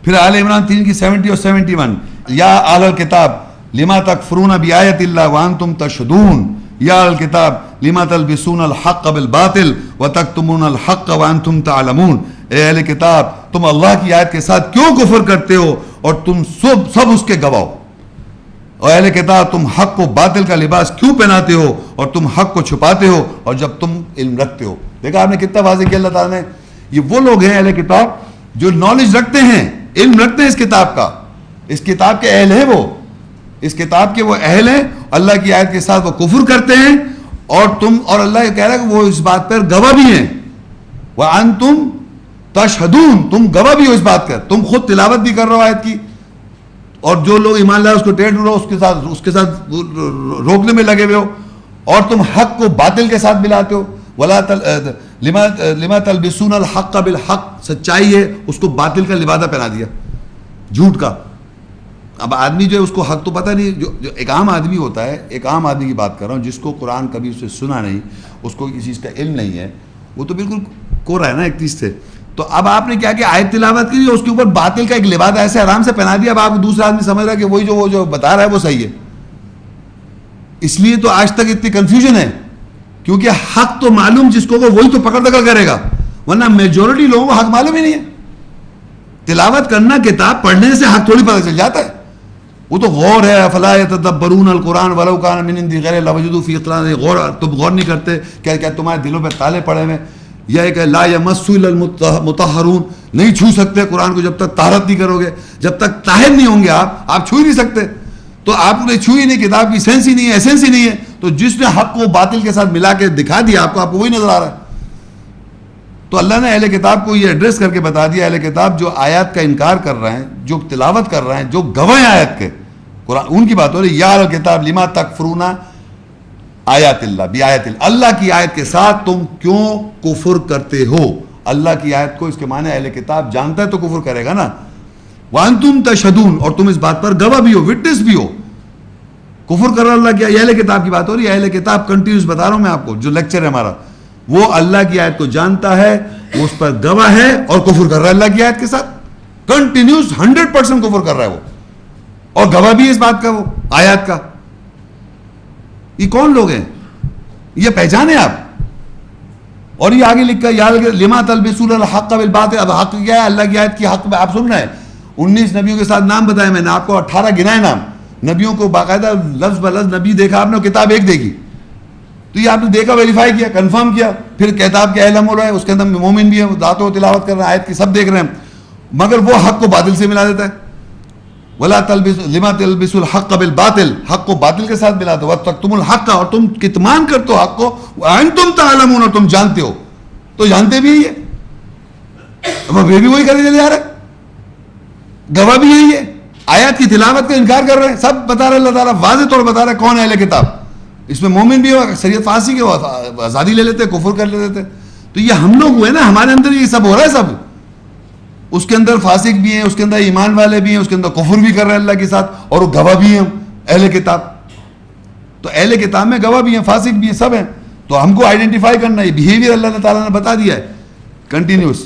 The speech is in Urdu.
پھر آل عمران 3 کی 70 اور 71 یا اہل الکتاب لما تکفرون بآیات اللہ وانتم تشہدون یا اہل الکتاب لما تلبسون الحق بالباطل وتکتمون الحق وانتم تعلمون. اے اہل کتاب تم اللہ کی آیت کے ساتھ کیوں کفر کرتے ہو اور تم سب اس کے گواہ ہو. اور اہل کتاب تم حق کو باطل کا لباس کیوں پہناتے ہو اور تم حق کو چھپاتے ہو اور جب تم علم رکھتے ہو. دیکھا آپ نے کتنا واضح کیا اللہ تعالیٰ نے. یہ وہ لوگ ہیں اہل کتاب جو نالج رکھتے ہیں, علم رکھتے ہیں اس کتاب کا, اس کتاب کے اہل ہیں, وہ اس کتاب کے وہ اہل ہیں. اللہ کی آیت کے ساتھ وہ کفر کرتے ہیں اور اللہ یہ کہہ رہا ہے کہ وہ اس بات پر گواہ بھی ہیں. وَأَنْتُمْ تَشْهَدُونَ, تم گواہ بھی ہو اس بات کا, تم خود تلاوت بھی کر رہے ہو آیت کی, اور جو لوگ ایمان لائے اس کو ٹیڑھ رہو, اس کے ساتھ روکنے میں لگے ہوئے ہو, اور تم حق کو باطل کے ساتھ ملاتے ہو. لما تلبسون الحق بالحق, سچائی ہے اس کو باطل کا لبادہ پہنا دیا, جھوٹ کا. اب آدمی جو ہے اس کو حق تو پتہ نہیں, جو ایک عام آدمی ہوتا ہے, ایک عام آدمی کی بات کر رہا ہوں جس کو قرآن کبھی اسے سنا نہیں, اس کو کسی چیز کا علم نہیں ہے, وہ تو بالکل کورا ہے نا ایک چیز سے. تو اب آپ نے کیا کہ آیت تلاوت کی, اس کے اوپر باطل کا ایک لبادہ ایسے آرام سے پہنا دیا. اب آپ دوسرا آدمی سمجھ رہا ہے کہ وہی وہ جو بتا رہا ہے وہ صحیح ہے. اس لیے تو آج تک اتنی کنفیوژن ہے, کیونکہ حق تو معلوم جس کو وہی تو پکڑ دکڑ کرے گا, ورنہ میجورٹی لوگوں کو حق معلوم ہی نہیں ہے. تلاوت کرنا, کتاب پڑھنے سے حق تھوڑی پتہ چل جاتا ہے. وہ تو غور ہے, افلا یتدبرون القرآن ولو کان من عند غیر اللہ لوجدوا فیہ اختلافا. غور, تم غور نہیں کرتے کیا تمہارے دلوں پہ تالے پڑے ہوئے. یا ایک لا یمسہ الا المطہرون, نہیں چھو سکتے قرآن کو جب تک طہارت نہیں کرو گے, جب تک طاہر نہیں ہوں گے آپ چھو ہی نہیں سکتے. تو آپ نے چھو ہی نہیں, کتاب کی سینس ہی نہیں ہے, ایسنس ہی نہیں ہے. تو جس نے حق کو باطل کے ساتھ ملا کے دکھا دیا آپ کو وہی نظر آ رہا ہے. تو اللہ نے اہل کتاب کو یہ ایڈریس کر کے بتا دیا, اہل کتاب جو آیات کا انکار کر رہے ہیں, جو تلاوت کر رہے ہیں, جو گواہ ہیں آیت کے, قرآن ان کی بات ہو رہی. یا اہل کتاب لما تکفرون آیات اللہ بآیات اللہ, اللہ کی آیت کے ساتھ تم کیوں کفر کرتے ہو. اللہ کی آیت کو اس کے معنی اہل کتاب جانتا ہے تو کفر کرے گا نا. وانتم تشہدون, اور تم اس بات پر گواہ بھی ہو, وٹنس بھی ہو. کفر کر رہا اللہ کیا, یہ اہل کتاب کی بات ہو رہی ہے. اہل کتاب کنٹینیوس بتا رہا ہوں میں آپ کو, جو لیکچر ہے ہمارا, وہ اللہ کی آیت کو جانتا ہے, وہ اس پر گواہ ہے اور کفر کر رہا ہے اللہ کی آیت کے ساتھ. کنٹینیوس 100% کفر کر رہا ہے وہ, اور گواہ بھی اس بات کا وہ آیات کا. یہ کون لوگ ہیں, یہ پہچانے آپ. اور یہ آگے لکھا یا لما تلبسون الحق بالباطل. اب حق کیا ہے, اللہ کی آیت کی حق آپ سن رہے ہیں. 19 نبیوں کے ساتھ نام بتائے میں نے آپ کو, 18 گنائے نام نبیوں کو, باقاعدہ لفظ بلفظ نبی دیکھا آپ نے, کتاب ایک دیکھی. تو یہ آپ نے دیکھا, ویریفائی کیا, کنفرم کیا. پھر کتاب کے علم ہو رہا ہے, اس کے اندر مومن بھی ہیں, دعوت و تلاوت کر رہے ہیں, آیت کی سب دیکھ رہے ہیں, مگر وہ حق کو باطل سے ملا دیتا ہے. ولا لما تلبسوا الحق بالباطل, حق کو باطل کے ساتھ ملاتے ہو. وتکتموا الحق, اور تم کتمان کرتے ہو حق کو. وانتم تعلمون, اور تم جانتے ہو. تو جانتے بھی ہے یہ, اب یہ بھی وہی کرتے چلے جا رہے, گواہ بھی یہی ہے. آیات کی تلاوت کا انکار کر رہے ہیں, سب بتا رہے, اللہ تعالیٰ واضح طور بتا رہا ہے کون ہے اہل کتاب. اس میں مومن بھی ہو, شریعت فاسق کے ہو, آزادی لے لیتے, کفر کر لیتے. تو یہ ہم لوگ ہوئے نا, ہمارے اندر یہ سب ہو رہا ہے سب. اس کے اندر فاسق بھی ہیں, اس کے اندر ایمان والے بھی ہیں, اس کے اندر کفر بھی کر رہے ہیں اللہ کے ساتھ, اور وہ گواہ بھی ہیں اہل کتاب. تو اہل کتاب میں گواہ بھی ہیں, فاسق بھی ہیں, سب ہیں. تو ہم کو آئیڈینٹیفائی کرنا ہے. بیہیویئر اللہ تعالیٰ نے بتا دیا ہے کنٹینیوس.